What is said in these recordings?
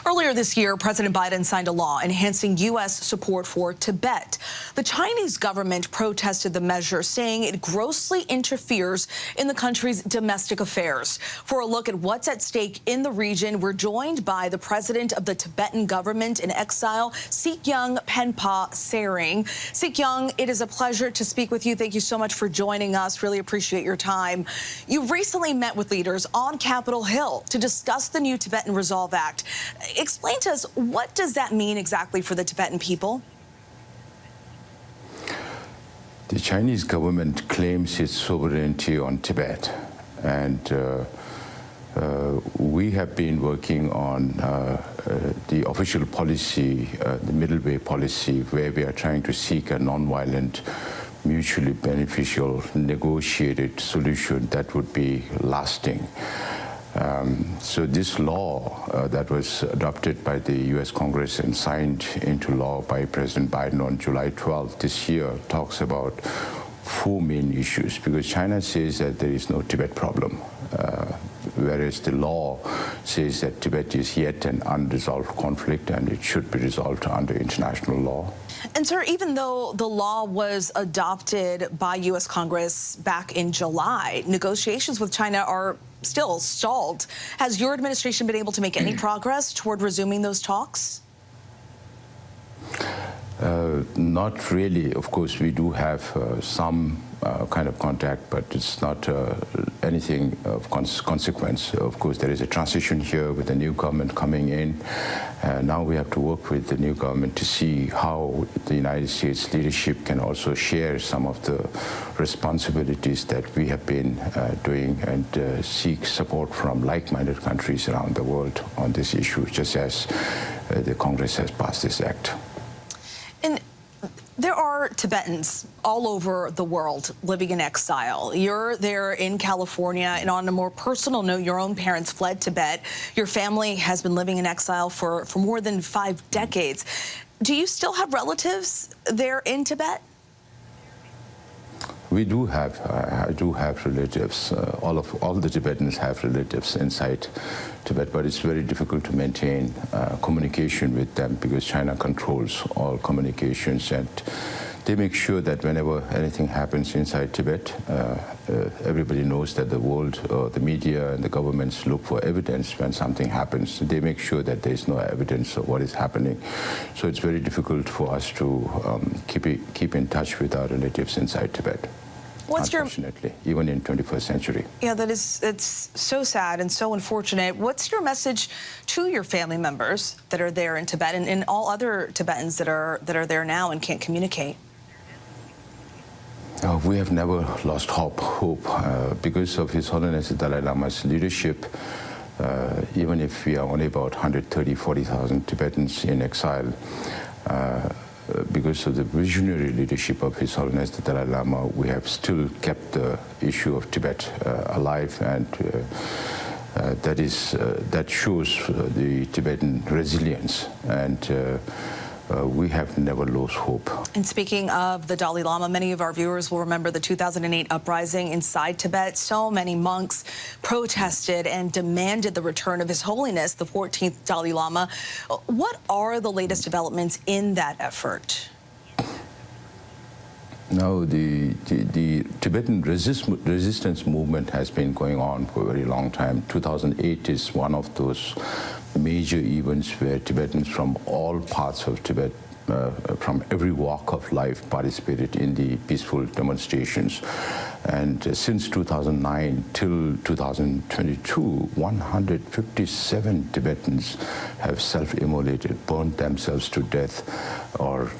Earlier this year, President Biden signed a law enhancing U.S. support for Tibet. The Chinese government protested the measure, saying it grossly interferes in the country's domestic affairs. For a look at what's at stake in the region, we're joined by the president of the Tibetan government-in-exile, Sikyong Penpa Tsering. Sikyong, it is a pleasure to speak with you. Thank you so much for joining us. Really appreciate your time. You recently met with leaders on Capitol Hill to discuss the new Tibetan Resolve Act. Explain to us, what does that mean exactly for the Tibetan people? The Chinese government claims its sovereignty on Tibet, and we have been working on the official policy, the middle way policy, where we are trying to seek a non-violent, mutually beneficial, negotiated solution that would be lasting. So this law that was adopted by the U.S. Congress and signed into law by President Biden on July 12th this year talks about four main issues, because China says that there is no Tibet problem, whereas the law says that Tibet is yet an unresolved conflict and it should be resolved under international law. And, sir, even though the law was adopted by U.S. Congress back in July, negotiations with China are still stalled. Has your administration been able to make any progress toward resuming those talks? Not really. Of course, we do have some kind of contact, but it's not anything of consequence. Of course, there is a transition here with the new government coming in. Now we have to work with the new government to see how the United States leadership can also share some of the responsibilities that we have been doing, and seek support from like-minded countries around the world on this issue, just as the Congress has passed this act. And there are Tibetans all over the world living in exile. You're there in California, and on a more personal note, your own parents fled Tibet. Your family has been living in exile for more than 5 decades. Do you still have relatives there in Tibet? We do have, I do have relatives. All the Tibetans have relatives inside Tibet, but it's very difficult to maintain communication with them because China controls all communications, and they make sure that whenever anything happens inside Tibet, everybody knows that the world, the media and the governments look for evidence when something happens. They make sure that there is no evidence of what is happening. So it's very difficult for us to keep in touch with our relatives inside Tibet. Unfortunately, even in 21st century. Yeah, it's so sad and so unfortunate. What's your message to your family members that are there in Tibet, and all other Tibetans that are there now and can't communicate? We have never lost hope. Because of His Holiness the Dalai Lama's leadership, even if we are only about 40,000 Tibetans in exile, because of the visionary leadership of His Holiness the Dalai Lama, we have still kept the issue of Tibet alive, and that shows the Tibetan resilience, and we have never lost hope. And speaking of the Dalai Lama, many of our viewers will remember the 2008 uprising inside Tibet. So many monks protested and demanded the return of His Holiness, the 14th Dalai Lama. What are the latest developments in that effort? No, the Tibetan resistance movement has been going on for a very long time. 2008 is one of those major events where Tibetans from all parts of Tibet, from every walk of life, participated in the peaceful demonstrations. And since 2009 till 2022, 157 Tibetans have self-immolated, burned themselves to death, or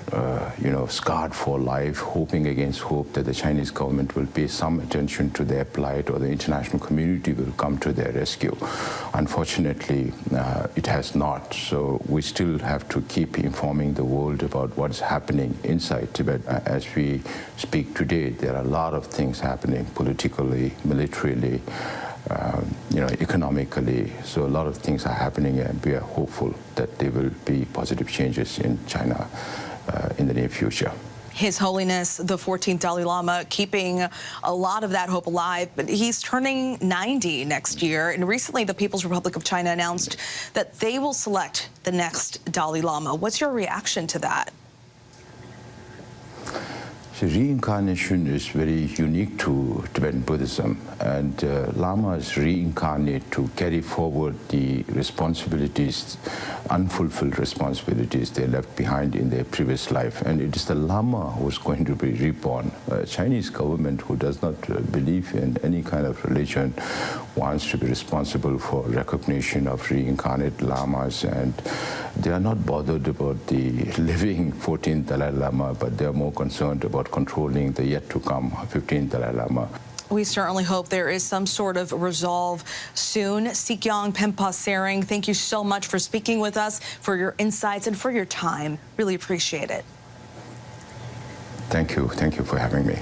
scarred for life, hoping against hope that the Chinese government will pay some attention to their plight, or the international community will come to their rescue. Unfortunately, it has not. So we still have to keep informing the world about what is happening inside Tibet. As we speak today, there are a lot of things happening politically, militarily, economically. So a lot of things are happening, and we are hopeful that there will be positive changes in China in the near future. His Holiness the 14th Dalai Lama keeping a lot of that hope alive, but he's turning 90 next year. And recently, the People's Republic of China announced that they will select the next Dalai Lama. What's your reaction to that? So reincarnation is very unique to Tibetan Buddhism, and Lamas reincarnate to carry forward the responsibilities, unfulfilled responsibilities they left behind in their previous life. And it is the Lama who is going to be reborn. Chinese government, who does not believe in any kind of religion, wants to be responsible for recognition of reincarnate Lamas, and they are not bothered about the living 14th Dalai Lama, but they are more concerned about controlling the yet-to-come 15th Dalai Lama. We certainly hope there is some sort of resolve soon. Sikyong Penpa Tsering, thank you so much for speaking with us, for your insights, and for your time. Really appreciate it. Thank you. Thank you for having me.